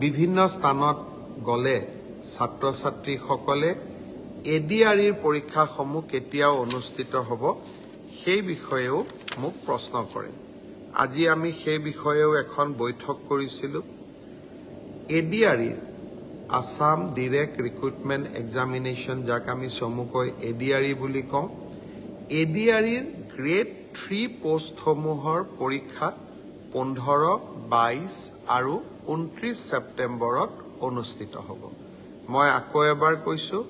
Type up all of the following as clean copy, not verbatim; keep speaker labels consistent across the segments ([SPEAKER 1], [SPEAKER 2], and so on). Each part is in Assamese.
[SPEAKER 1] বিভিন্ন স্থানত গলে ছাত্ৰ ছাত্ৰীসকলে এডিআৰইৰ পৰীক্ষাসমূহ কেতিয়াও অনুষ্ঠিত হ'ব সেই বিষয়েও মোক প্ৰশ্ন কৰে। আজি আমি সেই বিষয়েও এখন বৈঠক কৰিছিলোঁ। এডিআৰইৰ আসাম ডাইৰেক্ট ৰিক্ৰুটমেণ্ট এক্সামিনেশ্যন, যাক আমি চমুকৈ এডিআৰই বুলি কওঁ, এডিআৰইৰ গ্ৰেড 3 পোষ্টসমূহৰ পৰীক্ষা 15, 22 আৰু 29 ছেপ্টেম্বৰত অনুষ্ঠিত হ'ব। মই আকৌ এবাৰ কৈছোঁ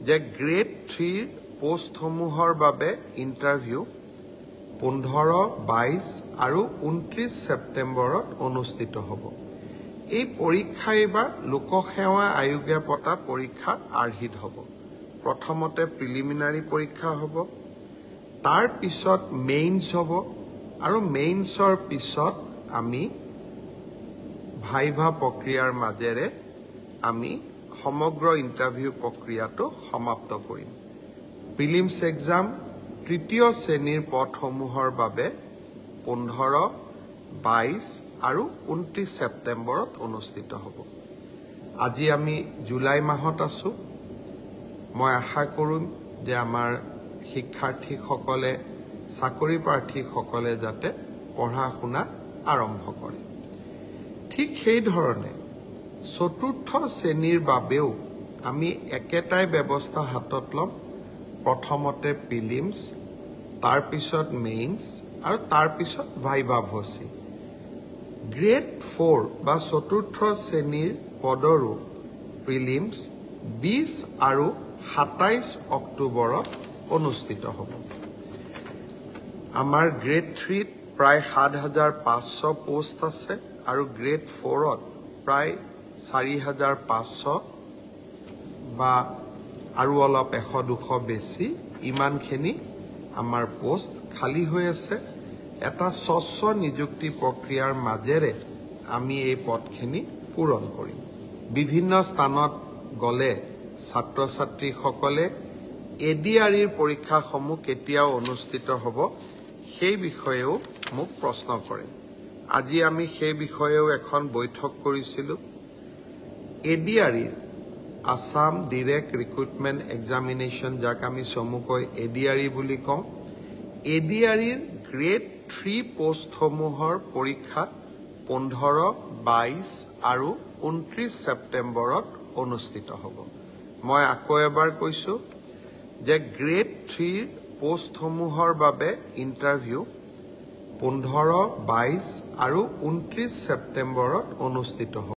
[SPEAKER 1] যে গ্ৰেড 3 পোষ্টসমূহৰ বাবে ইণ্টাৰভিউ 15, 22 আৰু 29 ছেপ্টেম্বৰত অনুষ্ঠিত হ'ব। এই পৰীক্ষা এইবাৰ লোকসেৱা আয়োগে পতা পৰীক্ষাৰ আৰ্হিত হ'ব। প্ৰথমতে প্ৰিলিমিনাৰী পৰীক্ষা হ'ব, তাৰ পিছত মেইনছ হ'ব, আৰু মেইনছৰ পিছত আমি ভাইভা প্ৰক্ৰিয়াৰ মাজেৰে আমি সমগ্ৰ ইণ্টাৰভিউ প্ৰক্ৰিয়াটো সমাপ্ত কৰিম। প্ৰিলিমছ এক্সাম তৃতীয় শ্ৰেণীৰ পদসমূহৰ বাবে 15, 22 আৰু 29 ছেপ্টেম্বৰত অনুষ্ঠিত হ'ব। আজি আমি জুলাই মাহত আছোঁ। মই আশা কৰিম যে আমাৰ শিক্ষাৰ্থীসকলে, চাকৰি প্ৰাৰ্থীসকলে যাতে পঢ়া শুনা আৰম্ভ কৰে। ঠিক সেইধৰণে চতুৰ্থ শ্ৰেণীৰ বাবেও আমি একেটাই ব্যৱস্থা হাতত ল'ম। প্ৰথমতে প্ৰিলিমছ, তাৰপিছত মেইনছ আৰু তাৰপিছত ভাইভা ভচি। গ্ৰেড 4 বা চতুৰ্থ শ্ৰেণীৰ পদৰো প্ৰিলিমছ 20 আৰু 27 অক্টোবৰত অনুষ্ঠিত হ'ব। আমাৰ গ্ৰেড 3ত প্ৰায় 7,500 পোষ্ট আছে আৰু গ্ৰেড 4ত প্ৰায় 4,500 বা আৰু অলপ 100-200 বেছি, ইমানখিনি আমাৰ পোষ্ট খালী হৈ আছে। এটা স্বচ্ছ নিযুক্তি প্ৰক্ৰিয়াৰ মাজেৰে আমি এই পদখিনি পূৰণ কৰিম। বিভিন্ন স্থানত গলে ছাত্ৰ ছাত্ৰীসকলে এডিআৰইৰ পৰীক্ষাসমূহ কেতিয়াও অনুষ্ঠিত হ'ব সেই বিষয়েও মোক প্ৰশ্ন কৰে। আজি আমি সেই বিষয়েও এখন বৈঠক কৰিছিলোঁ। এডিআৰইৰ আসাম ডাইৰেক্ট ৰিক্ৰুটমেণ্ট এক্সামিনেশ্যন, যাক আমি চমুকৈ এডিআৰই বুলি কওঁ, এডিআৰইৰ গ্ৰেড 3 পোষ্টসমূহৰ পৰীক্ষা 15, 22 আৰু 29 ছেপ্টেম্বৰত অনুষ্ঠিত হ'ব। মই আকৌ এবাৰ কৈছোঁ যে গ্ৰেড 3 পোষ্টসমূহৰ বাবে ইণ্টাৰভিউ 15, 22 আৰু 29 ছেপ্টেম্বৰত অনুষ্ঠিত হ'ব।